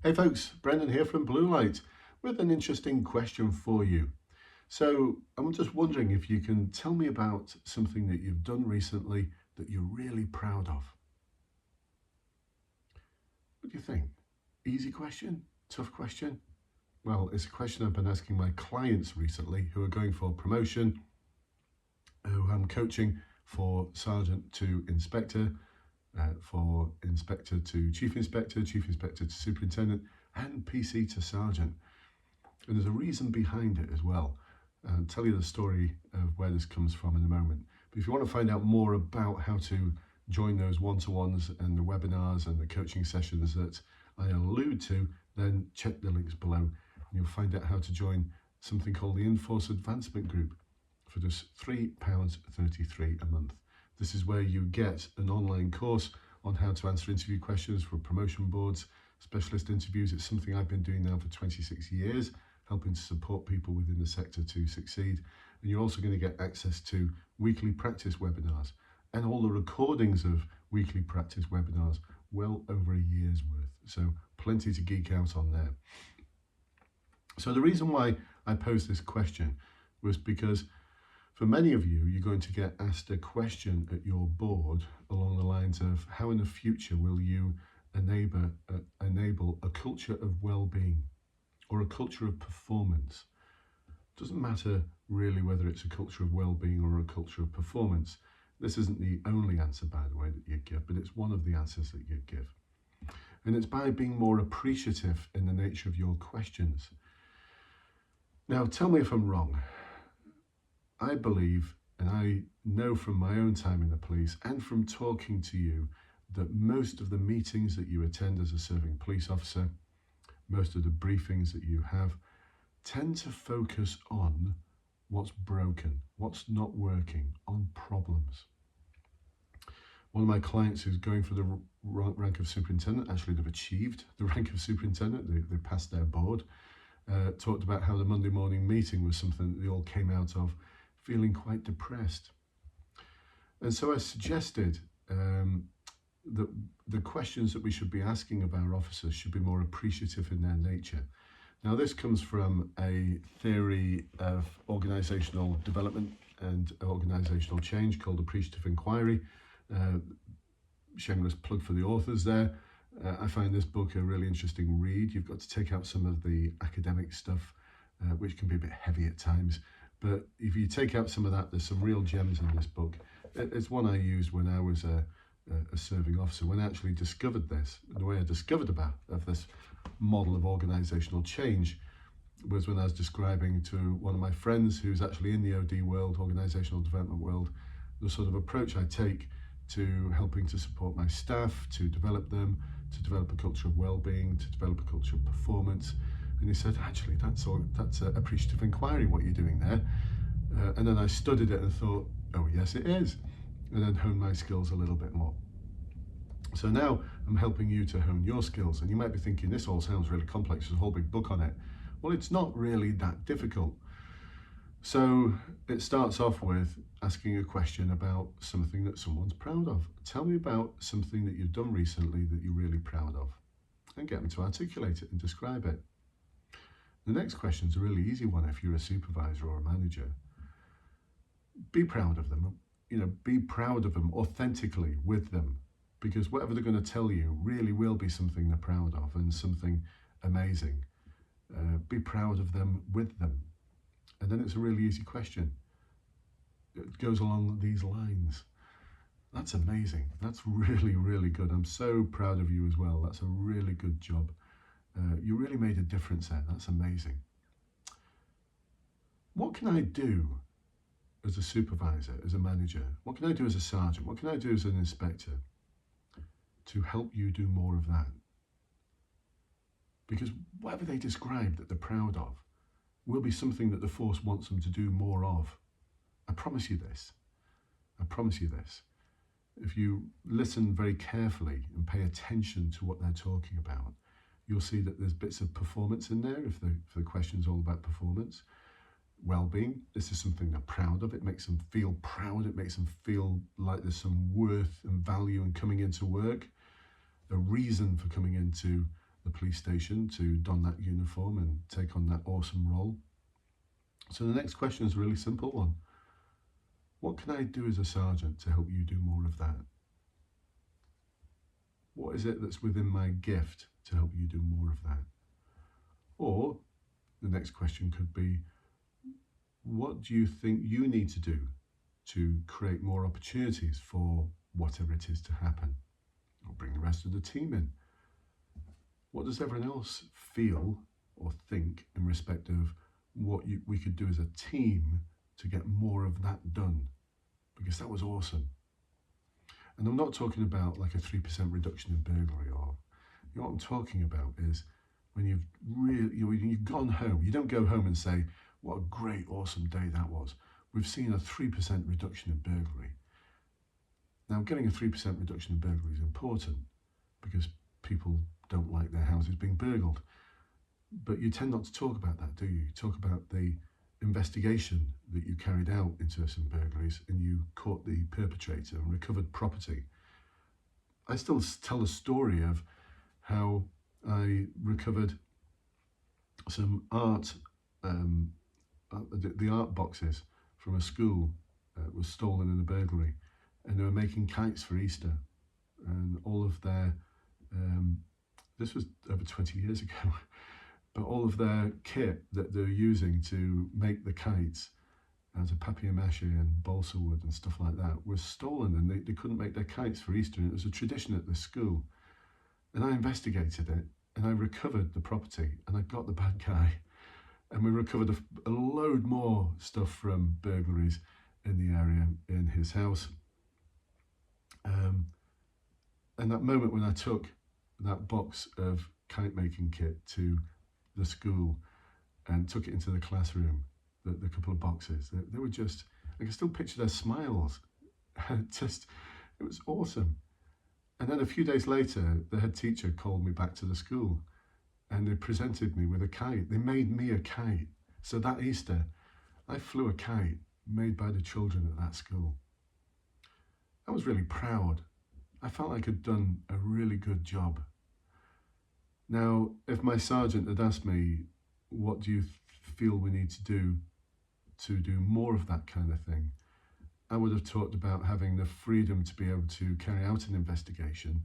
Hey folks, Brendan here from Bluelight with an interesting question for you. So I'm just wondering if you can tell me about something that you've done recently that you're really proud of. What do you think? Easy question? Tough question? Well, it's a question I've been asking my clients recently who are going for promotion, who I'm coaching for sergeant to inspector, for inspector to chief inspector to superintendent, and PC to sergeant. And there's a reason behind it as well. I'll tell you the story of where this comes from in a moment. But if you want to find out more about how to join those one-to-ones and the webinars and the coaching sessions that I allude to, then check the links below and you'll find out how to join something called the Enforce Advancement Group for just £3.33 a month. This is where you get an online course on how to answer interview questions for promotion boards, specialist interviews. It's something I've been doing now for 26 years, helping to support people within the sector to succeed. And you're also going to get access to weekly practice webinars and all the recordings of weekly practice webinars, well over a year's worth. So plenty to geek out on there. So the reason why I posed this question was because for many of you, you're going to get asked a question at your board along the lines of how in the future will you enable a culture of well-being or a culture of performance. Doesn't matter really whether it's a culture of well-being or a culture of performance. This isn't the only answer, by the way, that you give, but it's one of the answers that you give. And it's by being more appreciative in the nature of your questions. Now, tell me if I'm wrong. I believe, and I know from my own time in the police and from talking to you, that most of the meetings that you attend as a serving police officer, most of the briefings that you have, tend to focus on what's broken, what's not working, on problems. One of my clients who's going for the rank of superintendent, actually they've achieved the rank of superintendent, they passed their board, talked about how the Monday morning meeting was something that they all came out of feeling quite depressed. And so I suggested that the questions that we should be asking of our officers should be more appreciative in their nature. Now, this comes from a theory of organisational development and organisational change called appreciative inquiry. Shameless plug for the authors there. I find this book a really interesting read. You've got to take out some of the academic stuff, which can be a bit heavy at times. But if you take out some of that, there's some real gems in this book. It's one I used when I was a serving officer. When I actually discovered this, the way I discovered about this model of organisational change was when I was describing to one of my friends who's actually in the OD world, organisational development world, the sort of approach I take to helping to support my staff, to develop them, to develop a culture of well-being, to develop a culture of performance. And he said, actually, that's appreciative inquiry, what you're doing there. And then I studied it and thought, oh, yes, it is. And then honed my skills a little bit more. So now I'm helping you to hone your skills. And you might be thinking, this all sounds really complex. There's a whole big book on it. Well, it's not really that difficult. So it starts off with asking a question about something that someone's proud of. Tell me about something that you've done recently that you're really proud of. And get them to articulate it and describe it. The next question is a really easy one if you're a supervisor or a manager. Be proud of them. Be proud of them authentically with them, because whatever they're going to tell you really will be something they're proud of and something amazing. Be proud of them with them. And then it's a really easy question. It goes along these lines. That's amazing. That's really, really good. I'm so proud of you as well. That's a really good job. You really made a difference there. That's amazing. What can I do as a supervisor, as a manager? What can I do as a sergeant? What can I do as an inspector to help you do more of that? Because whatever they describe that they're proud of will be something that the force wants them to do more of. I promise you this. I promise you this. If you listen very carefully and pay attention to what they're talking about, you'll see that there's bits of performance in there if the question's all about performance. Well-being, this is something they're proud of. It makes them feel proud. It makes them feel like there's some worth and value in coming into work. A reason for coming into the police station to don that uniform and take on that awesome role. So the next question is a really simple one. What can I do as a sergeant to help you do more of that? What is it that's within my gift to help you do more of that? Or the next question could be, what do you think you need to do to create more opportunities for whatever it is to happen? Or bring the rest of the team in. What does everyone else feel or think in respect of what we could do as a team to get more of that done? Because that was awesome. And I'm not talking about like a 3% reduction in burglary, or what I'm talking about is when you've gone home, you don't go home and say, what a great, awesome day that was. We've seen a 3% reduction in burglary. Now, getting a 3% reduction in burglary is important because people don't like their houses being burgled. But you tend not to talk about that, do you? You talk about the investigation that you carried out into some burglaries and you caught the perpetrator and recovered property. I still tell a story of how I recovered some art, the art boxes from a school was stolen in a burglary, and they were making kites for Easter, and all of their, this was over 20 years ago, but all of their kit that they're using to make the kites out of papier-mâché and balsa wood and stuff like that was stolen, and they couldn't make their kites for Easter, and it was a tradition at the school. And I investigated it, and I recovered the property, and I got the bad guy, and we recovered a load more stuff from burglaries in the area in his house. And that moment when I took that box of kite making kit to the school and took it into the classroom, the couple of boxes, they were just, I can still picture their smiles. It was awesome. And then a few days later, the head teacher called me back to the school and they presented me with a kite. They made me a kite. So that Easter, I flew a kite made by the children at that school. I was really proud. I felt like I'd done a really good job. Now, if my sergeant had asked me, what do you feel we need to do more of that kind of thing, I would have talked about having the freedom to be able to carry out an investigation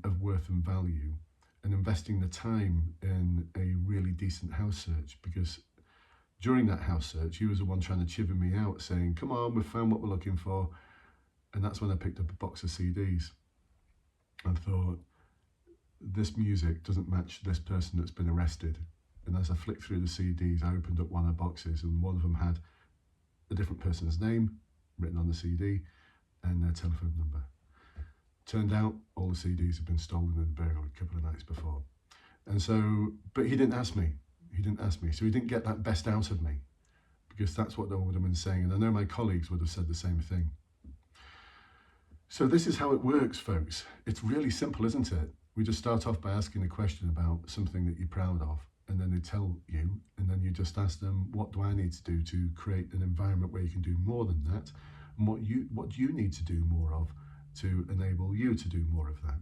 of worth and value, and investing the time in a really decent house search, because during that house search, he was the one trying to chiver me out, saying, come on, we've found what we're looking for. And that's when I picked up a box of CDs and thought, this music doesn't match this person that's been arrested. And as I flicked through the CDs, I opened up one of the boxes, and one of them had a different person's name written on the CD and their telephone number. Turned out all the CDs had been stolen in the burglary a couple of nights before. And so, but he didn't ask me. So he didn't get that best out of me, because that's what they would have been saying. And I know my colleagues would have said the same thing. So this is how it works, folks. It's really simple, isn't it? We just start off by asking a question about something that you're proud of, and then they tell you, and then you just ask them, what do I need to do to create an environment where you can do more than that? And what do you need to do more of to enable you to do more of that?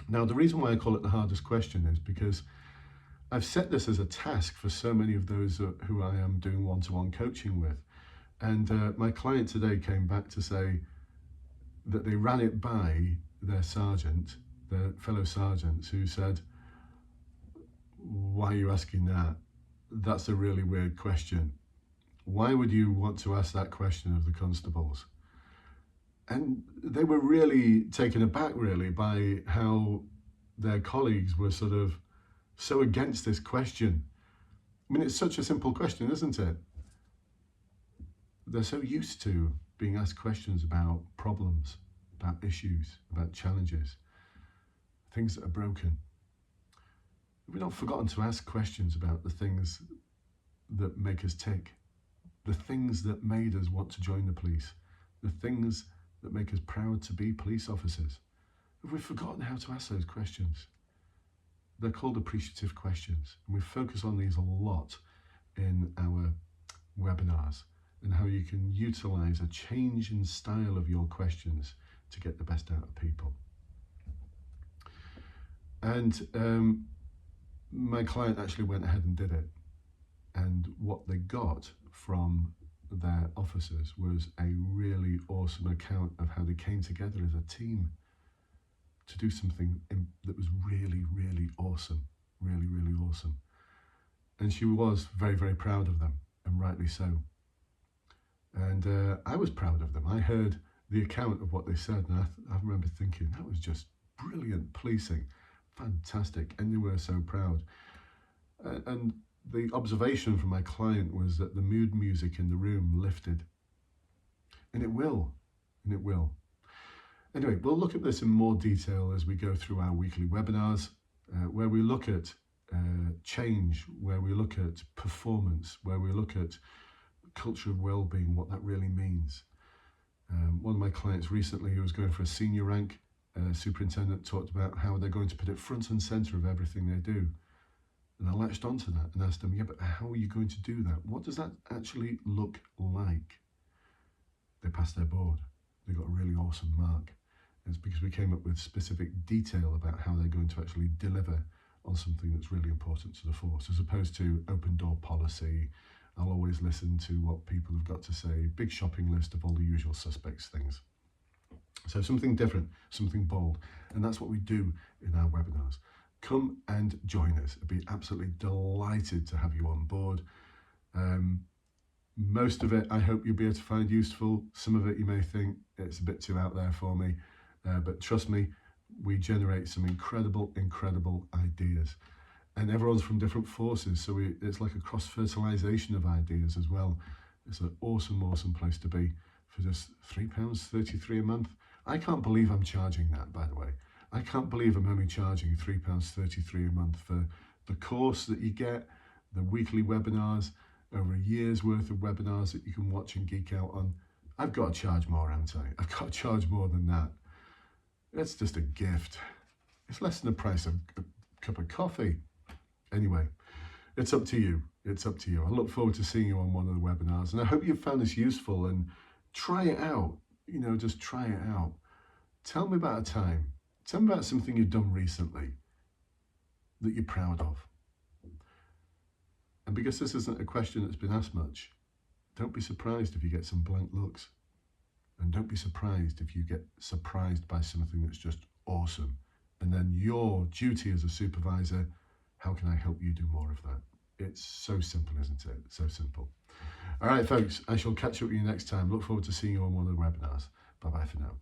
Now, the reason why I call it the hardest question is because I've set this as a task for so many of those who I am doing one-to-one coaching with. And my client today came back to say that they ran it by their sergeant, their fellow sergeants, who said, why are you asking that? That's a really weird question. Why would you want to ask that question of the constables? And they were really taken aback, really, by how their colleagues were sort of so against this question. I mean, it's such a simple question, isn't it? They're so used to being asked questions about problems, about issues, about challenges, things that are broken. We've not forgotten to ask questions about the things that make us tick, the things that made us want to join the police, the things that make us proud to be police officers. Have we forgotten how to ask those questions? They're called appreciative questions, and we focus on these a lot in our webinars, and how you can utilize a change in style of your questions to get the best out of people. And my client actually went ahead and did it. And what they got from their officers was a really awesome account of how they came together as a team to do something that was really, really awesome. Really, really awesome. And she was very, very proud of them, and rightly so. And I was proud of them. I heard the account of what they said, and I remember thinking, that was just brilliant policing, fantastic, and they were so proud. And the observation from my client was that the mood music in the room lifted. And it will, and it will. Anyway, we'll look at this in more detail as we go through our weekly webinars, where we look at change, where we look at performance, where we look at culture of well-being, what that really means. One of my clients recently, who was going for a senior rank, superintendent, talked about how they're going to put it front and center of everything they do. And I latched onto that and asked them, yeah, but how are you going to do that? What does that actually look like? They passed their board. They got a really awesome mark. And it's because we came up with specific detail about how they're going to actually deliver on something that's really important to the force, as opposed to open door policy. I'll always listen to what people have got to say, big shopping list of all the usual suspects things. So something different, something bold. And that's what we do in our webinars. Come and join us. I'd be absolutely delighted to have you on board. Most of it, I hope you'll be able to find useful. Some of it you may think it's a bit too out there for me. But trust me, we generate some incredible, incredible ideas. And everyone's from different forces, so it's like a cross-fertilisation of ideas as well. It's an awesome, awesome place to be for just £3.33 a month. I can't believe I'm charging that, by the way. I can't believe I'm only charging £3.33 a month for the course that you get, the weekly webinars, over a year's worth of webinars that you can watch and geek out on. I've got to charge more, haven't I? I've got to charge more than that. It's just a gift. It's less than the price of a cup of coffee. Anyway, it's up to you. It's up to you. I look forward to seeing you on one of the webinars, and I hope you've found this useful, and try it out. You know, just try it out. Tell me about a time. Tell me about something you've done recently that you're proud of. And because this isn't a question that's been asked much, don't be surprised if you get some blank looks. And don't be surprised if you get surprised by something that's just awesome. And then your duty as a supervisor, how can I help you do more of that? It's so simple, isn't it? So simple. All right, folks, I shall catch up with you next time. Look forward to seeing you on one of the webinars. Bye-bye for now.